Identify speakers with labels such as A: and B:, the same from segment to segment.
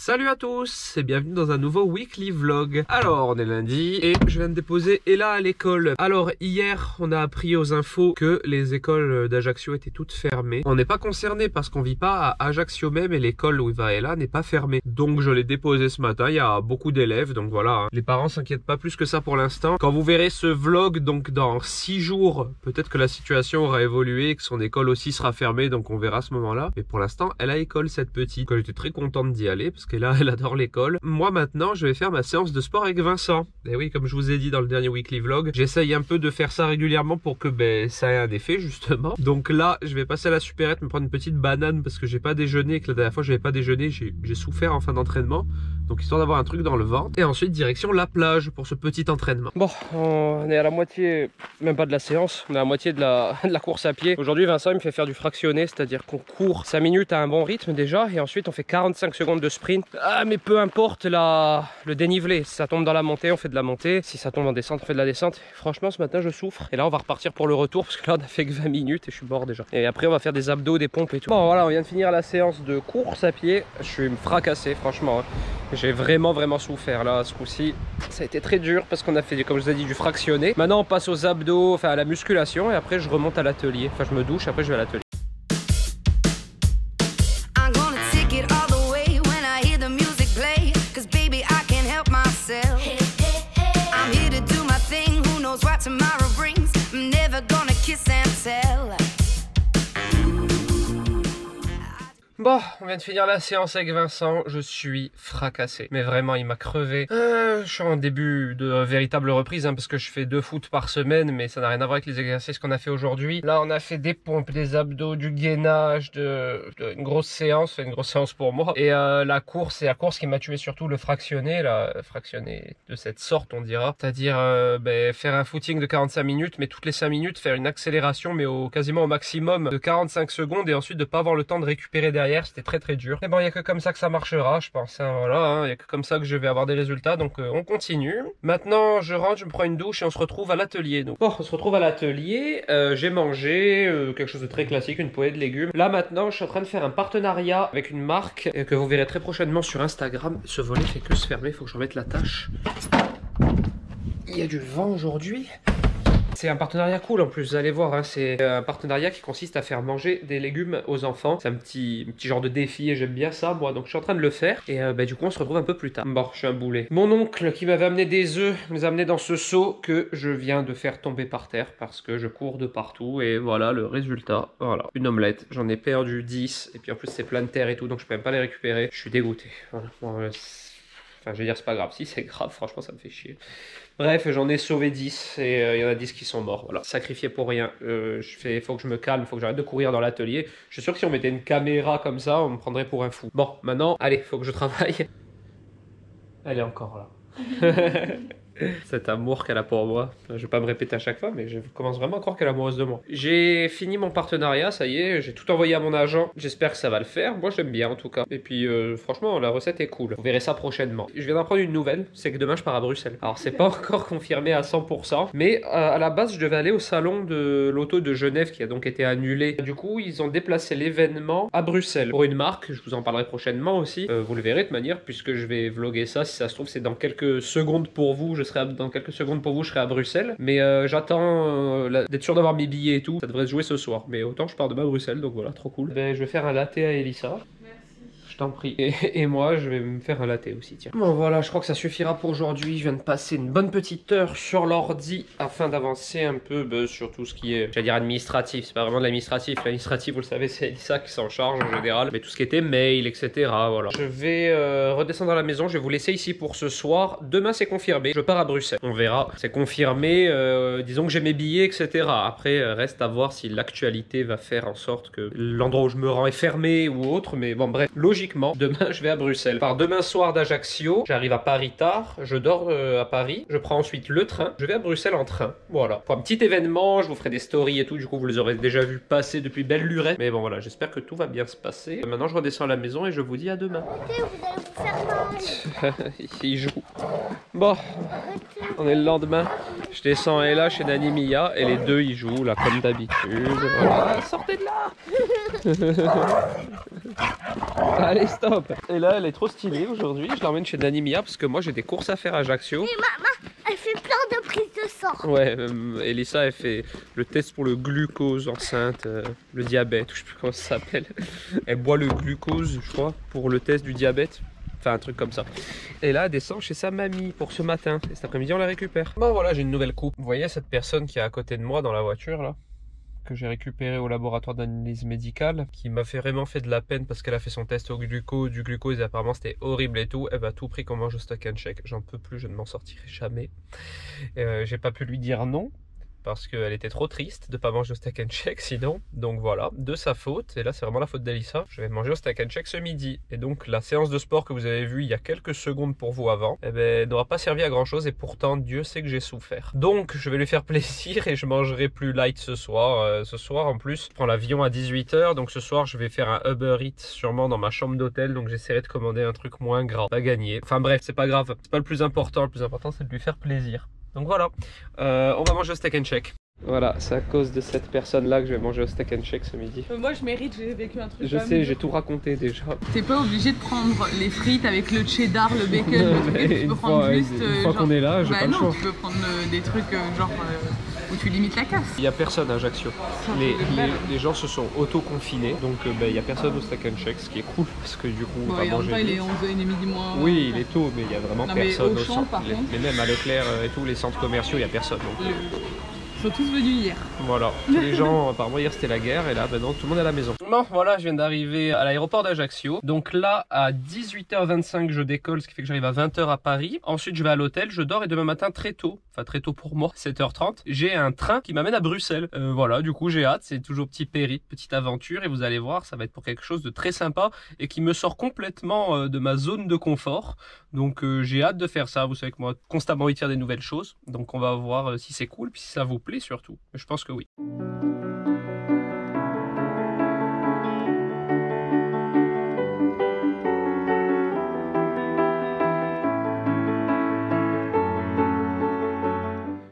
A: Salut à tous et bienvenue dans un nouveau weekly vlog. Alors on est lundi et je viens de déposer Ella à l'école. Alors hier on a appris aux infos que les écoles d'Ajaccio étaient toutes fermées. On n'est pas concerné parce qu'on vit pas à Ajaccio même et l'école où va Ella n'est pas fermée. Donc je l'ai déposé ce matin, il y a beaucoup d'élèves donc voilà. Hein. Les parents s'inquiètent pas plus que ça pour l'instant. Quand vous verrez ce vlog donc dans 6 jours, peut-être que la situation aura évolué, que son école aussi sera fermée donc on verra à ce moment-là. Mais pour l'instant elle a école cette petite. J'étais très contente d'y aller parce qu'elle elle adore l'école. Moi maintenant je vais faire ma séance de sport avec Vincent. Et oui, comme je vous ai dit dans le dernier weekly vlog, j'essaye un peu de faire ça régulièrement pour que ça ait un effet justement. Donc là je vais passer à la supérette, me prendre une petite banane parce que j'ai pas déjeuné et que la dernière fois j'avais pas déjeuné, j'ai souffert en fin d'entraînement. Donc histoire d'avoir un truc dans le ventre. Et ensuite direction la plage pour ce petit entraînement. Bon, on est à la moitié, même pas de la séance, on est à la moitié de la course à pied. Aujourd'hui Vincent il me fait faire du fractionné, c'est-à-dire qu'on court 5 minutes à un bon rythme déjà et ensuite on fait 45 secondes de sprint. Ah mais peu importe le dénivelé, si ça tombe dans la montée on fait de la montée, si ça tombe en descente on fait de la descente. Franchement ce matin je souffre et là on va repartir pour le retour parce que là on a fait que 20 minutes et je suis mort déjà. Et après on va faire des abdos, des pompes et tout. Bon voilà, on vient de finir la séance de course à pied, je suis fracassé franchement. J'ai vraiment souffert là ce coup-ci. Ça a été très dur parce qu'on a fait, comme je vous ai dit, du fractionné. Maintenant on passe aux abdos, enfin à la musculation et après je remonte à l'atelier. Enfin je me douche, après je vais à l'atelier. Bon, on vient de finir la séance avec Vincent, je suis fracassé. Mais vraiment, il m'a crevé. Je suis en début de véritable reprise, hein, parce que je fais 2 foot par semaine, mais ça n'a rien à voir avec les exercices qu'on a fait aujourd'hui. Là, on a fait des pompes, des abdos, du gainage, une grosse séance pour moi. Et la course, c'est la course qui m'a tué surtout, le fractionné, fractionné de cette sorte, on dira. C'est-à-dire faire un footing de 45 minutes, mais toutes les 5 minutes, faire une accélération, mais quasiment au maximum de 45 secondes, et ensuite de pas avoir le temps de récupérer derrière. C'était très dur. Mais bon, il n'y a que comme ça que ça marchera, je pense. Hein, voilà, il n'y a que comme ça que je vais avoir des résultats. Donc on continue. Maintenant, je rentre, je me prends une douche et on se retrouve à l'atelier. Bon, on se retrouve à l'atelier. J'ai mangé quelque chose de très classique, une poêlée de légumes. Là maintenant, je suis en train de faire un partenariat avec une marque que vous verrez très prochainement sur Instagram. Ce volet fait que se fermer, il faut que je remette la tâche. Il y a du vent aujourd'hui. C'est un partenariat cool en plus, vous allez voir, hein, c'est un partenariat qui consiste à faire manger des légumes aux enfants. C'est un petit genre de défi et j'aime bien ça moi, donc je suis en train de le faire. Et du coup on se retrouve un peu plus tard. Bon, je suis un boulet. Mon oncle qui m'avait amené des œufs, me les a amenés dans ce seau que je viens de faire tomber par terre parce que je cours de partout. Et voilà le résultat, voilà, une omelette. J'en ai perdu 10 et puis en plus c'est plein de terre et tout, donc je peux même pas les récupérer. Je suis dégoûté, voilà. Bon, enfin je vais dire c'est pas grave, si c'est grave, franchement ça me fait chier. Bref, j'en ai sauvé 10 et il y en a 10 qui sont morts, voilà. Sacrifié pour rien. Faut que je me calme, faut que j'arrête de courir dans l'atelier. Je suis sûr que si on mettait une caméra comme ça, on me prendrait pour un fou. Bon, maintenant, allez, faut que je travaille. Elle est encore là. Cet amour qu'elle a pour moi. Je vais pas me répéter à chaque fois, mais je commence vraiment à croire qu'elle est amoureuse de moi. J'ai fini mon partenariat, ça y est, j'ai tout envoyé à mon agent. J'espère que ça va le faire. Moi, j'aime bien en tout cas. Et puis, franchement, la recette est cool. Vous verrez ça prochainement. Je viens d'apprendre une nouvelle, c'est que demain, je pars à Bruxelles. Alors, c'est pas encore confirmé à 100%, mais à la base, je devais aller au salon de l'auto de Genève qui a donc été annulé. Du coup, ils ont déplacé l'événement à Bruxelles pour une marque. Je vous en parlerai prochainement aussi. Vous le verrez de manière, puisque je vais vlogger ça. Si ça se trouve, c'est dans quelques secondes pour vous. Dans quelques secondes pour vous, je serai à Bruxelles. Mais j'attends d'être sûr d'avoir mes billets et tout. Ça devrait se jouer ce soir. Mais autant je pars demain à Bruxelles, donc voilà, trop cool. Je vais faire un latte à Elissa. Je t'en prie. Et moi, je vais me faire un latte aussi, tiens. Bon voilà, je crois que ça suffira pour aujourd'hui. Je viens de passer une bonne petite heure sur l'ordi afin d'avancer un peu sur tout ce qui est, j'allais dire administratif. C'est pas vraiment de l'administratif. L'administratif, vous le savez, c'est Elissa qui s'en charge en général. Mais tout ce qui était mail, etc. Voilà. Je vais redescendre à la maison. Je vais vous laisser ici pour ce soir. Demain, c'est confirmé. Je pars à Bruxelles. On verra. C'est confirmé. Disons que j'ai mes billets, etc. Après, reste à voir si l'actualité va faire en sorte que l'endroit où je me rends est fermé ou autre. Mais bon, bref, logiquement, demain je vais à Bruxelles. Par demain soir d'Ajaccio, j'arrive à Paris tard, je dors à Paris, je prends ensuite le train, je vais à Bruxelles en train. Voilà. Pour un petit événement, je vous ferai des stories et tout, du coup vous les aurez déjà vu passer depuis belle lurette. Mais bon voilà, j'espère que tout va bien se passer. Maintenant je redescends à la maison et je vous dis à demain.
B: Vous allez vous faire mal.
A: Il joue. Bon, on est le lendemain. Je descends et là chez Nani Mia et les deux ils jouent là comme d'habitude. Voilà. Sortez de là. Allez, stop. Et là, elle est trop stylée aujourd'hui. Je l'emmène chez Nanimia parce que moi j'ai des courses à faire à Ajaccio.
B: Et maman, elle fait plein de prises de sang.
A: Ouais, Elissa, elle fait le test pour le glucose enceinte, le diabète, je sais plus comment ça s'appelle. Elle boit le glucose, je crois, pour le test du diabète. Enfin, un truc comme ça. Et là, elle descend chez sa mamie pour ce matin. Et cet après-midi, on la récupère. Bon, voilà, j'ai une nouvelle coupe. Vous voyez cette personne qui est à côté de moi dans la voiture, là, que j'ai récupérée au laboratoire d'analyse médicale, qui m'a vraiment fait de la peine parce qu'elle a fait son test au glucose, du glucose, et apparemment c'était horrible et tout. Elle m'a tout pris qu'on mange au Stock & Shake. J'en peux plus, je ne m'en sortirai jamais. J'ai pas pu lui dire non, parce qu'elle était trop triste de ne pas manger au Steak & Shake sinon. Donc voilà, de sa faute. Et là, c'est vraiment la faute d'Elissa. Je vais manger au Steak & Shake ce midi. Et donc, la séance de sport que vous avez vue il y a quelques secondes pour vous avant, eh ben, n'aura pas servi à grand chose. Et pourtant, Dieu sait que j'ai souffert. Donc, je vais lui faire plaisir et je mangerai plus light ce soir. Ce soir, en plus, je prends l'avion à 18 h. Donc, ce soir, je vais faire un Uber Eats sûrement dans ma chambre d'hôtel. Donc, j'essaierai de commander un truc moins gras. Pas gagné. Enfin bref, c'est pas grave. C'est pas le plus important. Le plus important, c'est de lui faire plaisir. Donc voilà, on va manger au Steak & Shake. Voilà, c'est à cause de cette personne-là que je vais manger au Steak & Shake ce midi.
C: Moi je mérite, j'ai vécu un truc.
A: Je sais, j'ai tout raconté déjà.
C: T'es pas obligé de prendre les frites avec le cheddar, le bacon, le truc. Tu peux prendre juste.
A: Une fois qu'on est là, j'ai pas le choix.
C: Tu peux prendre des trucs genre où tu limites la casse.
A: Il n'y a personne à Ajaccio. Les gens se sont auto-confinés, donc il n'y a personne au Steak & Shake, ce qui est cool parce que du coup on va manger.
C: Il est 11h30 midi moins.
A: Oui, il est tôt, mais il n'y a vraiment personne au centre.
C: Par contre.
A: Mais même à Leclerc et tous les centres commerciaux, il n'y a personne. Donc,
C: ils sont tous venus hier.
A: Voilà, tous les gens, apparemment hier c'était la guerre et là maintenant tout le monde est à la maison. Bon voilà, je viens d'arriver à l'aéroport d'Ajaccio. Donc là à 18h25 je décolle, ce qui fait que j'arrive à 20h à Paris. Ensuite je vais à l'hôtel, je dors et demain matin très tôt, enfin très tôt pour moi, 7h30, j'ai un train qui m'amène à Bruxelles. Voilà, du coup j'ai hâte, c'est toujours petit périple, petite aventure et vous allez voir, ça va être pour quelque chose de très sympa et qui me sort complètement de ma zone de confort. Donc j'ai hâte de faire ça, vous savez que moi constamment envie de faire des nouvelles choses. Donc on va voir si c'est cool, puis si ça vous plaît surtout. Je pense que oui.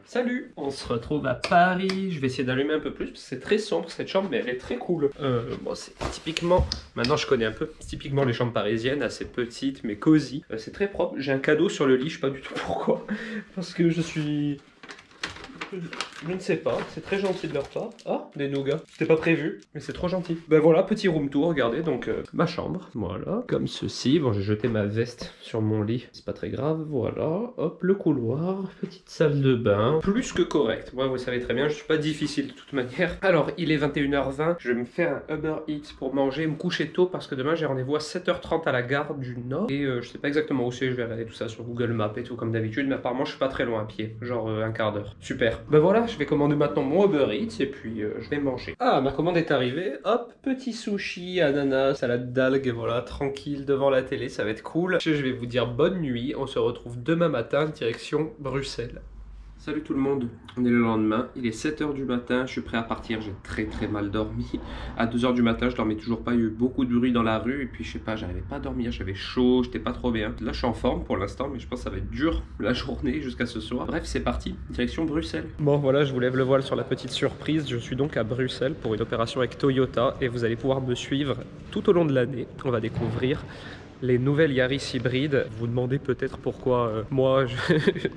A: Salut, on se retrouve à Paris. Je vais essayer d'allumer un peu plus parce que c'est très sombre cette chambre, mais elle est très cool. Bon, c'est typiquement, maintenant je connais un peu, c'est typiquement les chambres parisiennes, assez petites mais cosy. C'est très propre. J'ai un cadeau sur le lit, je sais pas du tout pourquoi, parce que je suis... Je ne sais pas, c'est très gentil de leur part. Ah, des nougats. C'était pas prévu, mais c'est trop gentil. Ben voilà, petit room tour, regardez, donc ma chambre, voilà, comme ceci. Bon, j'ai jeté ma veste sur mon lit, c'est pas très grave, voilà. Hop, le couloir, petite salle de bain, plus que correct. Moi, vous savez très bien, je suis pas difficile de toute manière. Alors, il est 21h20, je vais me faire un Uber Eats pour manger, me coucher tôt, parce que demain, j'ai rendez-vous à 7h30 à la gare du Nord. Et je sais pas exactement où c'est, je vais regarder tout ça sur Google Maps et tout, comme d'habitude, mais apparemment, je suis pas très loin à pied, genre un quart d'heure. Super. Ben voilà, je vais commander maintenant mon Uber Eats et puis je vais manger. Ah, ma commande est arrivée. Hop, petit sushi, ananas, salade d'algues, voilà, tranquille devant la télé, ça va être cool. Je vais vous dire bonne nuit. On se retrouve demain matin, direction Bruxelles. Salut tout le monde, on est le lendemain, il est 7 h du matin, je suis prêt à partir, j'ai très mal dormi. À 2 h du matin, je dormais toujours pas, il y a eu beaucoup de bruit dans la rue et puis je sais pas, j'arrivais pas à dormir, j'avais chaud, j'étais pas trop bien. Là je suis en forme pour l'instant, mais je pense que ça va être dur la journée jusqu'à ce soir. Bref, c'est parti, direction Bruxelles. Bon voilà, je vous lève le voile sur la petite surprise, je suis donc à Bruxelles pour une opération avec Toyota et vous allez pouvoir me suivre tout au long de l'année. On va découvrir les nouvelles Yaris hybrides. Vous demandez peut-être pourquoi moi,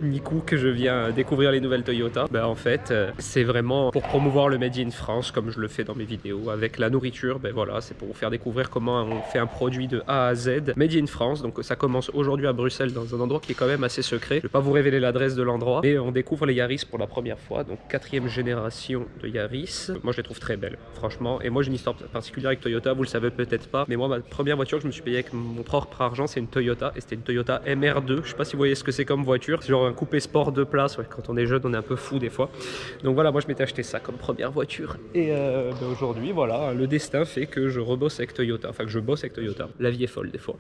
A: Nico, que je viens découvrir les nouvelles Toyota. Ben en fait, c'est vraiment pour promouvoir le Made in France, comme je le fais dans mes vidéos. Avec la nourriture, ben voilà, c'est pour vous faire découvrir comment on fait un produit de A à Z, Made in France. Donc ça commence aujourd'hui à Bruxelles, dans un endroit qui est quand même assez secret. Je vais pas vous révéler l'adresse de l'endroit, mais on découvre les Yaris pour la première fois. Donc 4e génération de Yaris. Moi, je les trouve très belles, franchement. Et moi, j'ai une histoire particulière avec Toyota, vous le savez peut-être pas. Mais moi, ma première voiture que je me suis payée avec mon propre argent, c'est une Toyota et c'était une Toyota MR2. Je sais pas si vous voyez ce que c'est comme voiture, c'est genre un coupé sport 2 places. Ouais, quand on est jeune on est un peu fou des fois, donc voilà, moi je m'étais acheté ça comme première voiture et ben aujourd'hui voilà, le destin fait que je rebosse avec Toyota, enfin que je bosse avec Toyota, la vie est folle des fois.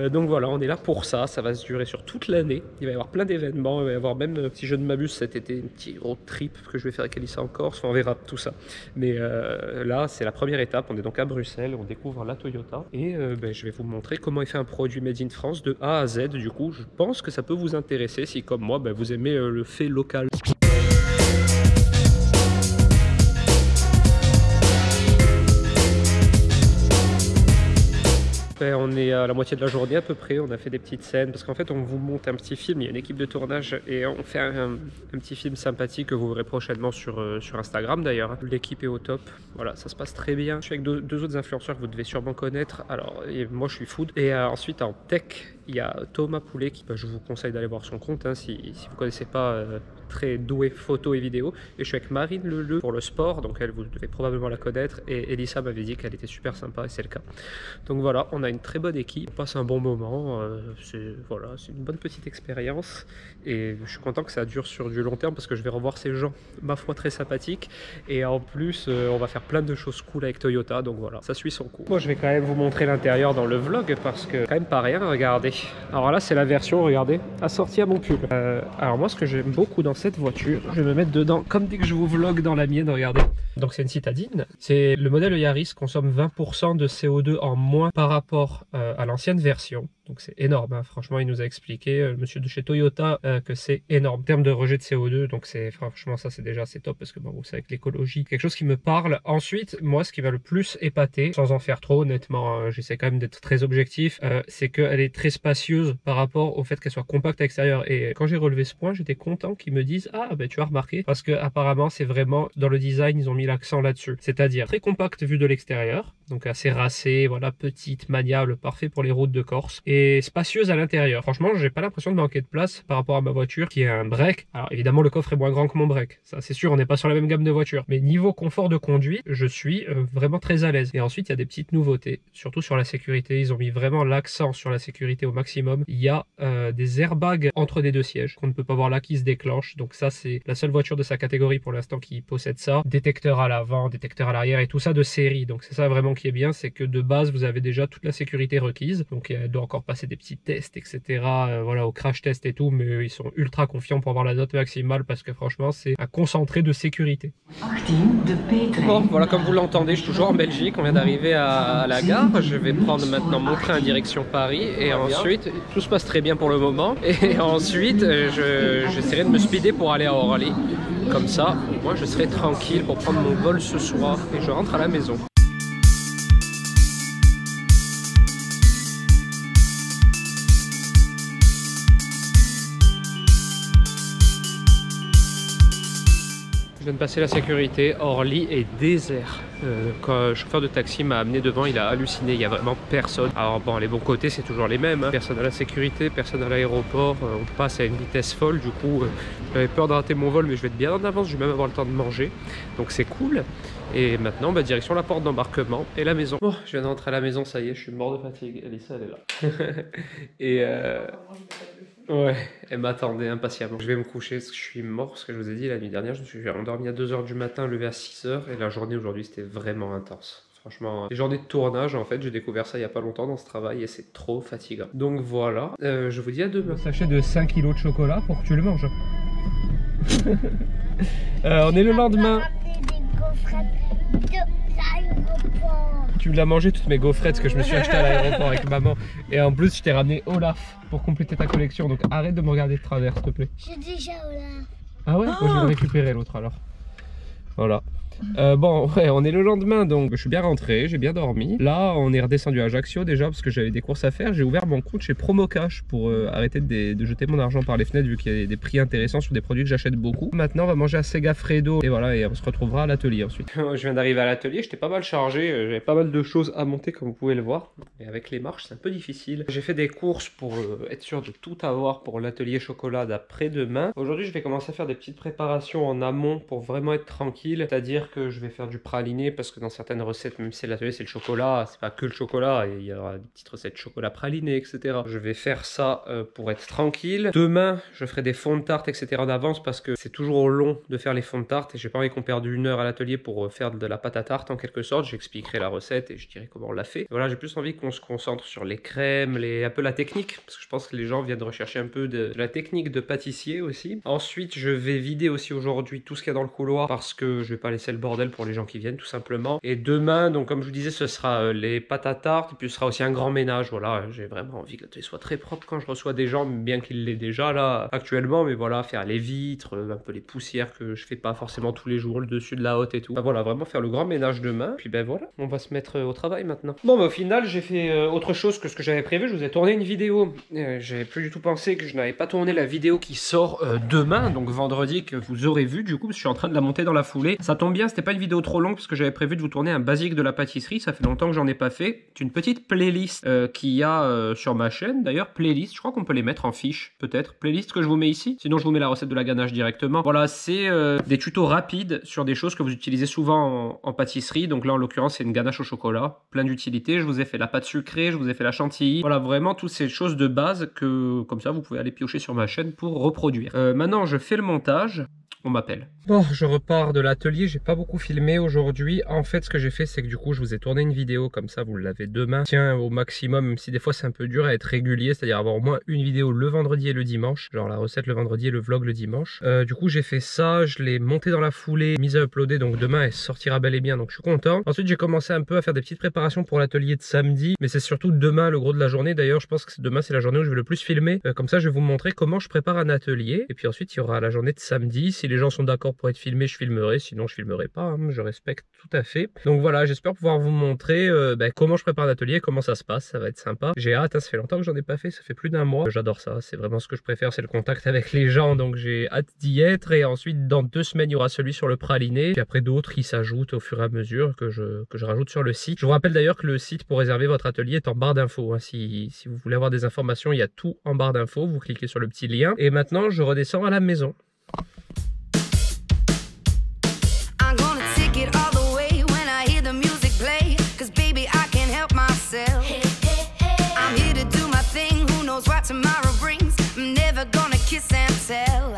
A: Donc voilà, on est là pour ça, ça va se durer sur toute l'année, il va y avoir plein d'événements, il va y avoir même, si je ne m'abuse cet été, un petit road trip que je vais faire avec Elissa en Corse, on verra tout ça, mais là c'est la première étape, on est donc à Bruxelles, on découvre la Toyota et ben, je vais vous montrer comment il fait un produit Made in France de A à Z. Du coup, je pense que ça peut vous intéresser si, comme moi, ben, vous aimez le fait local. On est à la moitié de la journée à peu près, on a fait des petites scènes parce qu'en fait on vous monte un petit film, il y a une équipe de tournage et on fait un petit film sympathique que vous verrez prochainement sur Instagram d'ailleurs. L'équipe est au top, voilà, ça se passe très bien. Je suis avec deux autres influenceurs que vous devez sûrement connaître. Alors moi je suis food et ensuite en tech il y a Thomas Poulet qui, je vous conseille d'aller voir son compte hein, si vous ne connaissez pas, très doué photo et vidéo. Et je suis avec Marine Leleu pour le sport, donc elle vous devez probablement la connaître, et Elissa m'avait dit qu'elle était super sympa et c'est le cas. Donc voilà, on a une très bonne équipe, on passe un bon moment, c'est une bonne petite expérience et je suis content que ça dure sur du long terme parce que je vais revoir ces gens, ma foi, très sympathiques, et en plus on va faire plein de choses cool avec Toyota, donc voilà, ça suit son cours. Moi je vais quand même vous montrer l'intérieur dans le vlog parce que quand même pas rien, regardez. Alors là c'est la version, regardez, assortie à mon pull. Alors moi ce que j'aime beaucoup dans cette voiture, je vais me mettre dedans comme dès que je vous vlog dans la mienne, regardez. Donc c'est une citadine, c'est le modèle Yaris consomme 20% de CO2 en moins par rapport à l'ancienne version. Donc c'est énorme, hein. Franchement il nous a expliqué, le monsieur de chez Toyota, que c'est énorme en termes de rejet de CO2, donc franchement ça c'est top parce que bon, vous savez que l'écologie, quelque chose qui me parle. Ensuite, moi ce qui m'a le plus épaté, sans en faire trop honnêtement, j'essaie quand même d'être très objectif, c'est qu'elle est très spacieuse par rapport au fait qu'elle soit compacte à l'extérieur, et quand j'ai relevé ce point, j'étais content qu'ils me disent ah ben tu as remarqué, parce que apparemment c'est vraiment dans le design ils ont mis l'accent là-dessus, c'est-à-dire très compacte vue de l'extérieur, donc assez racée, voilà, petite, maniable, parfait pour les routes de Corse, et spacieuse à l'intérieur. Franchement, j'ai pas l'impression de manquer de place par rapport à ma voiture qui est un break. Alors évidemment, le coffre est moins grand que mon break, ça c'est sûr, on n'est pas sur la même gamme de voitures. Mais niveau confort de conduite, je suis vraiment très à l'aise. Et ensuite, il y a des petites nouveautés, surtout sur la sécurité. Ils ont mis vraiment l'accent sur la sécurité au maximum. Il y a des airbags entre les deux sièges qu'on ne peut pas voir là qui se déclenchent. Donc ça, c'est la seule voiture de sa catégorie pour l'instant qui possède ça. Détecteur à l'avant, détecteur à l'arrière et tout ça de série. Donc c'est ça vraiment qui est bien, c'est que de base, vous avez déjà toute la sécurité requise. Donc elle doit encore passer des petits tests, etc. Voilà, au crash test et tout, mais ils sont ultra confiants pour avoir la note maximale parce que franchement, c'est un concentré de sécurité. Bon, voilà, comme vous l'entendez, je suis toujours en Belgique. On vient d'arriver à la gare. Je vais prendre maintenant mon train en direction Paris et ensuite, tout se passe très bien pour le moment. Et ensuite, j'essaierai de me speeder pour aller à Orly. Comme ça, moi, je serai tranquille pour prendre mon vol ce soir et je rentre à la maison. Je viens de passer la sécurité, Orly est désert. Quand le chauffeur de taxi m'a amené devant, il a halluciné, il n'y a vraiment personne. Alors bon, les bons côtés c'est toujours les mêmes, hein. Personne à la sécurité, personne à l'aéroport, on passe à une vitesse folle, du coup j'avais peur de rater mon vol, mais je vais être bien en avance, je vais même avoir le temps de manger, donc c'est cool. Et maintenant, direction la porte d'embarquement et la maison. Bon, je viens d'entrer à la maison, ça y est, je suis mort de fatigue. Elissa, elle est là. Et ouais, elle m'attendait impatiemment. Je vais me coucher parce que je suis mort, parce que je vous ai dit, la nuit dernière, je me suis endormi à 2 h du matin, levé à 6 h, et la journée aujourd'hui, c'était vraiment intense. Franchement, les journées de tournage, en fait, j'ai découvert ça il n'y a pas longtemps dans ce travail et c'est trop fatigant. Donc voilà, je vous dis à demain. Sachet de 5 kg de chocolat pour que tu le manges. On est le lendemain. Tu l'as mangé toutes mes gaufrettes que je me suis acheté à l'aéroport avec maman. Et en plus, je t'ai ramené Olaf pour compléter ta collection. Donc arrête de me regarder de travers, s'il te plaît.
B: J'ai déjà Olaf.
A: Ah ouais, moi, je vais le récupérer l'autre alors. Voilà. Bon, ouais, on est le lendemain, donc je suis bien rentré, j'ai bien dormi. Là, on est redescendu à Ajaccio déjà parce que j'avais des courses à faire. J'ai ouvert mon compte chez Promocash pour arrêter de jeter mon argent par les fenêtres vu qu'il y a des prix intéressants sur des produits que j'achète beaucoup. Maintenant, on va manger à Segafredo et voilà, et on se retrouvera à l'atelier ensuite. Je viens d'arriver à l'atelier, j'étais pas mal chargé, j'avais pas mal de choses à monter comme vous pouvez le voir. Et avec les marches, c'est un peu difficile. J'ai fait des courses pour être sûr de tout avoir pour l'atelier chocolat d'après-demain. Aujourd'hui, je vais commencer à faire des petites préparations en amont pour vraiment être tranquille, c'est-à-dire que je vais faire du praliné parce que dans certaines recettes, même si l'atelier c'est le chocolat, c'est pas que le chocolat, et il y aura des petites recettes chocolat praliné, etc. Je vais faire ça pour être tranquille. Demain, je ferai des fonds de tarte, etc. en avance parce que c'est toujours long de faire les fonds de tarte et j'ai pas envie qu'on perde 1 heure à l'atelier pour faire de la pâte à tarte en quelque sorte. J'expliquerai la recette et je dirai comment on l'a fait. Et voilà, j'ai plus envie qu'on se concentre sur les crèmes, un peu la technique, parce que je pense que les gens viennent rechercher un peu de la technique de pâtissier aussi. Ensuite, je vais vider aussi aujourd'hui tout ce qu'il y a dans le couloir parce que je vais pas laisser le bordel pour les gens qui viennent tout simplement. Et demain, donc comme je vous disais, ce sera les pâtes à tarte et puis ce sera aussi un grand ménage. Voilà, j'ai vraiment envie que l'atelier soit très propre quand je reçois des gens, bien qu'il l'ait déjà là actuellement, mais voilà, faire les vitres, un peu les poussières que je fais pas forcément tous les jours, le dessus de la hotte et tout. Enfin, voilà, vraiment faire le grand ménage demain. Puis ben voilà, on va se mettre au travail maintenant. Bon, bah, au final, j'ai fait autre chose que ce que j'avais prévu. Je vous ai tourné une vidéo. J'avais plus du tout pensé que je n'avais pas tourné la vidéo qui sort demain, donc vendredi, que vous aurez vu du coup, parce que je suis en train de la monter dans la foulée. Ça tombe bien, c'était pas une vidéo trop longue parce que j'avais prévu de vous tourner un basique de la pâtisserie. Ça fait longtemps que j'en ai pas fait. C'est une petite playlist qu'il y a sur ma chaîne. D'ailleurs, playlist, je crois qu'on peut les mettre en fiche, peut-être. Playlist que je vous mets ici. Sinon, je vous mets la recette de la ganache directement. Voilà, c'est des tutos rapides sur des choses que vous utilisez souvent en pâtisserie. Donc là, en l'occurrence, c'est une ganache au chocolat. Plein d'utilité. Je vous ai fait la pâte sucrée, je vous ai fait la chantilly. Voilà, vraiment toutes ces choses de base que, comme ça, vous pouvez aller piocher sur ma chaîne pour reproduire. Maintenant, je fais le montage. On m'appelle. Bon, je repars de l'atelier, j'ai pas beaucoup filmé aujourd'hui. En fait, ce que j'ai fait, c'est que du coup, je vous ai tourné une vidéo, comme ça, vous l'avez demain. Tiens, au maximum, même si des fois c'est un peu dur à être régulier, c'est-à-dire avoir au moins une vidéo le vendredi et le dimanche. Genre la recette le vendredi et le vlog le dimanche. Du coup, j'ai fait ça, je l'ai monté dans la foulée, mise à uploader, donc demain, elle sortira bel et bien, donc je suis content. Ensuite, j'ai commencé un peu à faire des petites préparations pour l'atelier de samedi, mais c'est surtout demain le gros de la journée. D'ailleurs, je pense que demain, c'est la journée où je vais le plus filmer. Comme ça, je vais vous montrer comment je prépare un atelier. Et puis ensuite, il y aura la journée de samedi. Si les gens sont d'accord pour être filmé, je filmerai, sinon je filmerai pas, hein, je respecte tout à fait. Donc voilà, j'espère pouvoir vous montrer comment je prépare l'atelier, comment ça se passe, ça va être sympa. J'ai hâte, hein, ça fait longtemps que j'en ai pas fait, ça fait plus d'un mois. J'adore ça, c'est vraiment ce que je préfère, c'est le contact avec les gens, donc j'ai hâte d'y être. Et ensuite, dans 2 semaines, il y aura celui sur le praliné, puis après d'autres qui s'ajoutent au fur et à mesure que je rajoute sur le site. Je vous rappelle d'ailleurs que le site pour réserver votre atelier est en barre d'infos, hein. Si vous voulez avoir des informations, il y a tout en barre d'infos, vous cliquez sur le petit lien. Et maintenant, je redescends à la maison.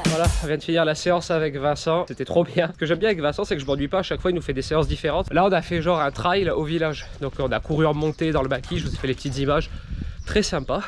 A: Voilà, on vient de finir la séance avec Vincent, c'était trop bien. Ce que j'aime bien avec Vincent, c'est que je m'ennuie pas, à chaque fois il nous fait des séances différentes. Là on a fait genre un trail au village, donc on a couru en montée dans le maquis, je vous ai fait les petites images, très sympa.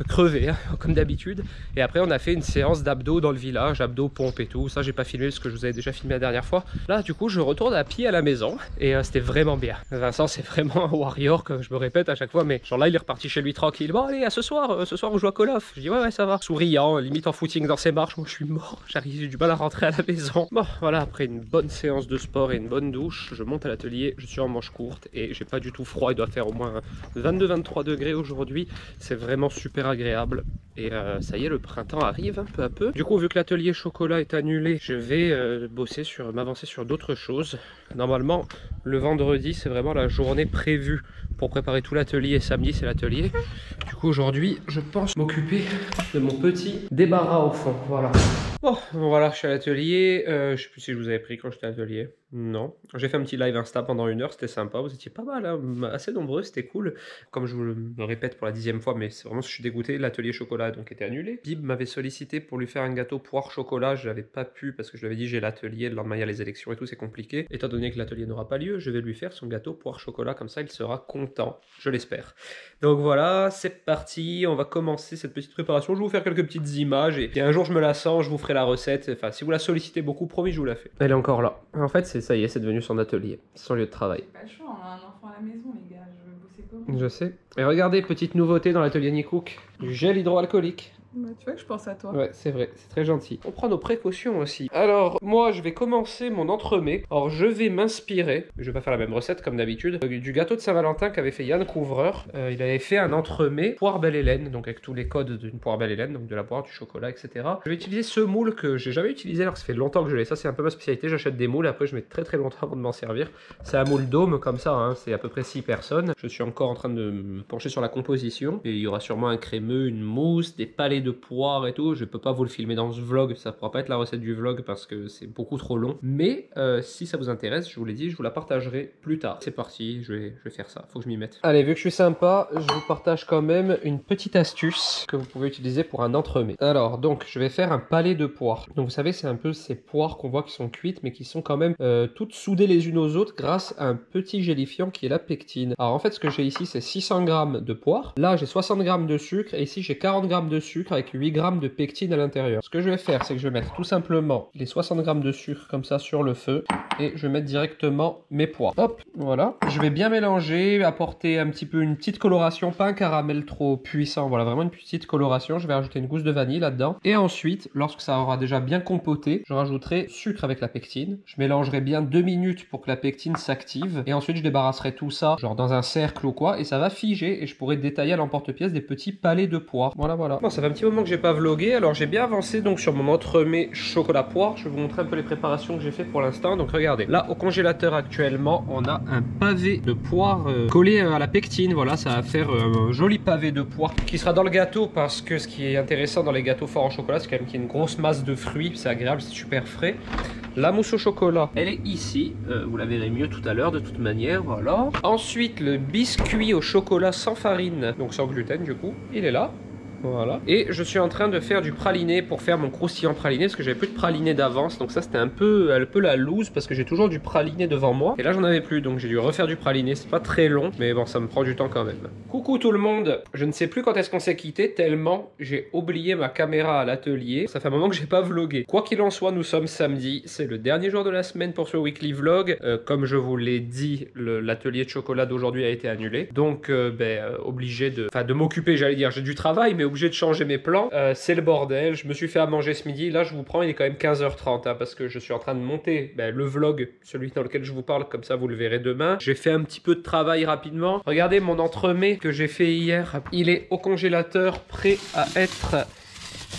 A: Crevé hein, comme d'habitude, et après on a fait une séance d'abdos dans le village, abdos, pompes et tout. Ça j'ai pas filmé parce que je vous avais déjà filmé la dernière fois. Là du coup je retourne à pied à la maison et c'était vraiment bien. Vincent c'est vraiment un warrior, que je me répète à chaque fois, mais genre là il est reparti chez lui tranquille. Bon allez, à ce soir on joue à Call of. Je dis ouais ça va, souriant, limite en footing dans ses marches. Moi je suis mort, j'ai du mal à rentrer à la maison. Bon voilà, après une bonne séance de sport et une bonne douche, je monte à l'atelier, je suis en manche courte et j'ai pas du tout froid. Il doit faire au moins 22-23 degrés aujourd'hui, c'est vraiment super agréable. Et ça y est, le printemps arrive hein, peu à peu. Du coup, vu que l'atelier chocolat est annulé, je vais m'avancer sur d'autres choses. Normalement, le vendredi, c'est vraiment la journée prévue pour préparer tout l'atelier, et samedi, c'est l'atelier. Du coup, aujourd'hui, je pense m'occuper de mon petit débarras au fond. Voilà. Bon, voilà, je suis à l'atelier. Je sais plus si je vous avais pris quand j'étais à l'atelier. Non. J'ai fait un petit live Insta pendant 1 heure, c'était sympa. Vous étiez pas mal, hein, assez nombreux, c'était cool. Comme je vous le répète pour la 10e fois, mais c'est vraiment ce que je suis dégoûté, l'atelier chocolat a donc été annulé. Bib m'avait sollicité pour lui faire un gâteau poire chocolat. Je n'avais pas pu parce que je lui avais dit j'ai l'atelier, le lendemain il y a les élections et tout, c'est compliqué. Étant donné que l'atelier n'aura pas lieu, je vais lui faire son gâteau poire chocolat, comme ça il sera content, je l'espère. Donc voilà, c'est parti, on va commencer cette petite préparation. Je vais vous faire quelques petites images et un jour je me la sens, je vous ferai la recette. Enfin, si vous la sollicitez beaucoup, promis, je vous la fais. Elle est encore là. En fait, ça y est, c'est devenu son atelier, son lieu de travail.
C: Pas le choix, on a un enfant à la maison, les gars. Je veux bosser comment?
A: Je sais. Et regardez, petite nouveauté dans l'atelier Nicook, du gel hydroalcoolique.
C: Bah, tu vois que je pense à toi.
A: Ouais, c'est vrai, c'est très gentil. On prend nos précautions aussi. Alors, moi, je vais commencer mon entremets. Alors, je vais m'inspirer, je vais pas faire la même recette comme d'habitude, du gâteau de Saint-Valentin qu'avait fait Yann Couvreur. Il avait fait un entremets poire belle Hélène, donc avec tous les codes d'une poire belle Hélène, donc de la poire, du chocolat, etc. Je vais utiliser ce moule que j'ai jamais utilisé alors que ça fait longtemps que je l'ai. Ça, c'est un peu ma spécialité. J'achète des moules, après je mets très longtemps avant de m'en servir. C'est un moule dôme comme ça, hein. C'est à peu près 6 personnes. Je suis encore en train de me pencher sur la composition. Et il y aura sûrement un crémeux, une mousse, des palets de poire et tout. Je peux pas vous le filmer dans ce vlog, ça pourra pas être la recette du vlog parce que c'est beaucoup trop long. Mais si ça vous intéresse, je vous l'ai dit, je vous la partagerai plus tard. C'est parti, je vais faire ça, faut que je m'y mette. Allez, vu que je suis sympa, je vous partage quand même une petite astuce que vous pouvez utiliser pour un entremets. Alors, donc, je vais faire un palais de poire. Donc, vous savez, c'est un peu ces poires qu'on voit qui sont cuites, mais qui sont quand même toutes soudées les unes aux autres grâce à un petit gélifiant qui est la pectine. Alors, en fait, ce que j'ai ici, c'est 600 g de poire. Là, j'ai 60 g de sucre et ici, j'ai 40 g de sucre sucre avec 8 grammes de pectine à l'intérieur. Ce que je vais faire, c'est que je vais mettre tout simplement les 60 grammes de sucre comme ça sur le feu et je vais mettre directement mes pois. Hop, voilà. Je vais bien mélanger, apporter un petit peu une petite coloration, pas un caramel trop puissant, voilà, vraiment une petite coloration. Je vais rajouter une gousse de vanille là-dedans et ensuite, lorsque ça aura déjà bien compoté, je rajouterai sucre avec la pectine. Je mélangerai bien 2 minutes pour que la pectine s'active et ensuite je débarrasserai tout ça genre dans un cercle ou quoi et ça va figer et je pourrai détailler à l'emporte-pièce des petits palets de pois. Voilà, voilà. Bon, ça fait un petit moment que j'ai pas vlogué, alors j'ai bien avancé donc sur mon entremets chocolat poire. Je vais vous montrer un peu les préparations que j'ai fait pour l'instant. Donc regardez, là au congélateur actuellement, on a un pavé de poire collé à la pectine. Voilà, ça va faire un joli pavé de poire qui sera dans le gâteau parce que ce qui est intéressant dans les gâteaux forts en chocolat, c'est quand même qu'il y a une grosse masse de fruits, c'est agréable, c'est super frais. La mousse au chocolat, elle est ici, vous la verrez mieux tout à l'heure de toute manière, voilà. Ensuite, le biscuit au chocolat sans farine, donc sans gluten du coup, il est là. Voilà. Et je suis en train de faire du praliné pour faire mon croustillant praliné parce que j'avais plus de praliné d'avance. Donc ça c'était un peu la loose parce que j'ai toujours du praliné devant moi. Et là j'en avais plus donc j'ai dû refaire du praliné. C'est pas très long mais bon ça me prend du temps quand même. Coucou tout le monde. Je ne sais plus quand est-ce qu'on s'est quitté tellement j'ai oublié ma caméra à l'atelier. Ça fait un moment que j'ai pas vlogué. Quoi qu'il en soit, nous sommes samedi. C'est le dernier jour de la semaine pour ce weekly vlog. Comme je vous l'ai dit, l'atelier de chocolat d'aujourd'hui a été annulé. Donc obligé de m'occuper, j'allais dire. J'ai du travail mais obligé de changer mes plans, c'est le bordel. Je me suis fait à manger ce midi, là je vous prends, il est quand même 15h30 hein, parce que je suis en train de monter le vlog, celui dans lequel je vous parle, comme ça vous le verrez demain. J'ai fait un petit peu de travail rapidement. Regardez mon entremets que j'ai fait hier, il est au congélateur prêt à être,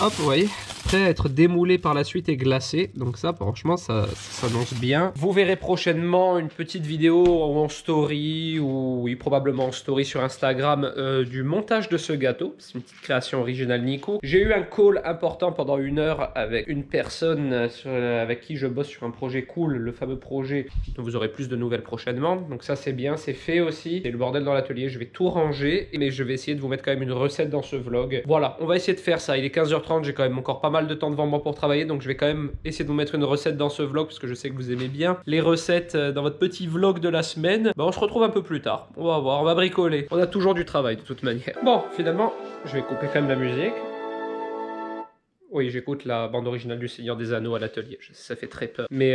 A: hop vous voyez, prêt à être démoulé par la suite et glacé. Donc ça franchement ça s'annonce bien. Vous verrez prochainement une petite vidéo en story ou oui probablement en story sur Instagram du montage de ce gâteau. C'est une petite création originale Nico. J'ai eu un call important pendant 1 heure avec une personne avec qui je bosse sur un projet cool, le fameux projet dont vous aurez plus de nouvelles prochainement. Donc ça c'est bien, c'est fait aussi. C'est le bordel dans l'atelier, je vais tout ranger mais je vais essayer de vous mettre quand même une recette dans ce vlog. Voilà, on va essayer de faire ça. Il est 15h30, j'ai quand même encore pas mal de temps devant moi pour travailler donc je vais quand même essayer de vous mettre une recette dans ce vlog parce que je sais que vous aimez bien les recettes dans votre petit vlog de la semaine. On se retrouve un peu plus tard, on va voir, on va bricoler, on a toujours du travail de toute manière. Bon finalement je vais couper quand même la musique. Oui, j'écoute la bande originale du Seigneur des Anneaux à l'atelier, ça fait très peur, mais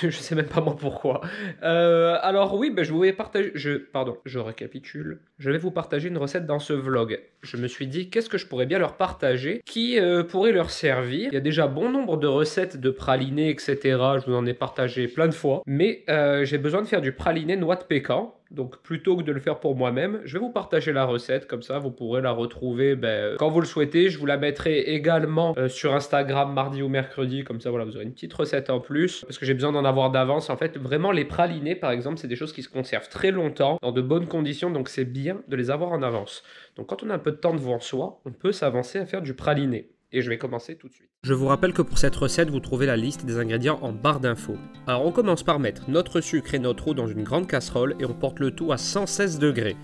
A: je sais même pas moi pourquoi. Alors oui, je vais partager, je récapitule. Je vais vous partager une recette dans ce vlog. Je me suis dit, qu'est-ce que je pourrais bien leur partager qui pourrait leur servir. Il y a déjà bon nombre de recettes de pralinés, etc. Je vous en ai partagé plein de fois, mais j'ai besoin de faire du praliné noix de pécan. Donc plutôt que de le faire pour moi-même, je vais vous partager la recette, comme ça vous pourrez la retrouver quand vous le souhaitez. Je vous la mettrai également sur Instagram mardi ou mercredi, comme ça voilà, vous aurez une petite recette en plus, parce que j'ai besoin d'en avoir d'avance. En fait, vraiment les pralinés par exemple, c'est des choses qui se conservent très longtemps, dans de bonnes conditions, donc c'est bien de les avoir en avance. Donc quand on a un peu de temps devant soi, on peut s'avancer à faire du praliné. Et je vais commencer tout de suite. Je vous rappelle que pour cette recette, vous trouvez la liste des ingrédients en barre d'infos. Alors on commence par mettre notre sucre et notre eau dans une grande casserole et on porte le tout à 116 degrés.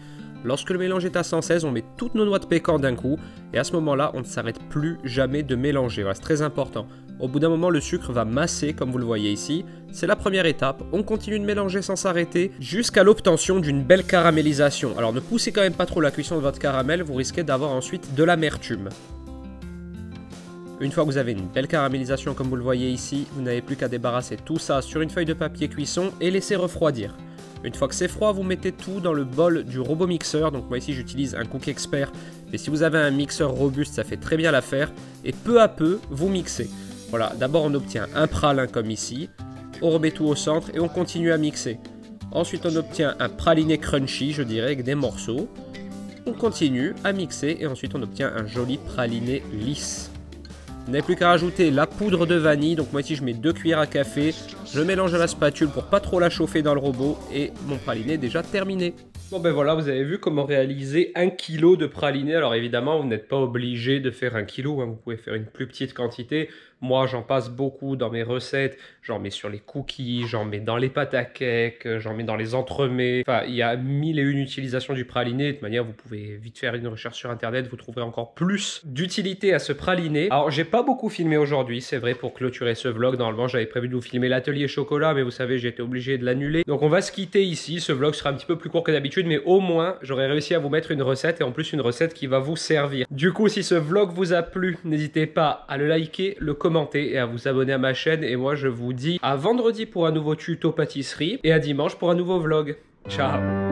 A: Lorsque le mélange est à 116, on met toutes nos noix de pécan d'un coup et à ce moment-là, on ne s'arrête plus jamais de mélanger. Voilà, c'est très important. Au bout d'un moment, le sucre va masser comme vous le voyez ici. C'est la première étape. On continue de mélanger sans s'arrêter jusqu'à l'obtention d'une belle caramélisation. Alors ne poussez quand même pas trop la cuisson de votre caramel, vous risquez d'avoir ensuite de l'amertume. Une fois que vous avez une belle caramélisation comme vous le voyez ici, vous n'avez plus qu'à débarrasser tout ça sur une feuille de papier cuisson et laisser refroidir. Une fois que c'est froid, vous mettez tout dans le bol du robot mixeur. Donc moi ici j'utilise un Cook Expert, mais si vous avez un mixeur robuste, ça fait très bien l'affaire. Et peu à peu, vous mixez. Voilà, d'abord on obtient un pralin comme ici, on remet tout au centre et on continue à mixer. Ensuite on obtient un praliné crunchy, je dirais, avec des morceaux. On continue à mixer et ensuite on obtient un joli praliné lisse. Vous n'avez plus qu'à rajouter la poudre de vanille, donc moi ici je mets 2 cuillères à café, je mélange à la spatule pour pas trop la chauffer dans le robot et mon praliné est déjà terminé. Bon voilà, vous avez vu comment réaliser 1 kg de praliné. Alors évidemment, vous n'êtes pas obligé de faire 1 kg, hein, vous pouvez faire une plus petite quantité. Moi, j'en passe beaucoup dans mes recettes, j'en mets sur les cookies, j'en mets dans les pâtes à cake, j'en mets dans les entremets. Enfin, il y a 1001 utilisations du praliné. De toute manière, vous pouvez vite faire une recherche sur internet, vous trouverez encore plus d'utilité à ce praliné. Alors, j'ai pas beaucoup filmé aujourd'hui, c'est vrai, pour clôturer ce vlog. Normalement, j'avais prévu de vous filmer l'atelier chocolat, mais vous savez, j'ai été obligé de l'annuler. Donc, on va se quitter ici. Ce vlog sera un petit peu plus court que d'habitude, d'habitude, mais au moins j'aurais réussi à vous mettre une recette et en plus une recette qui va vous servir. Du coup, si ce vlog vous a plu, n'hésitez pas à le liker, le commenter et à vous abonner à ma chaîne. Et moi je vous dis à vendredi pour un nouveau tuto pâtisserie et à dimanche pour un nouveau vlog. Ciao!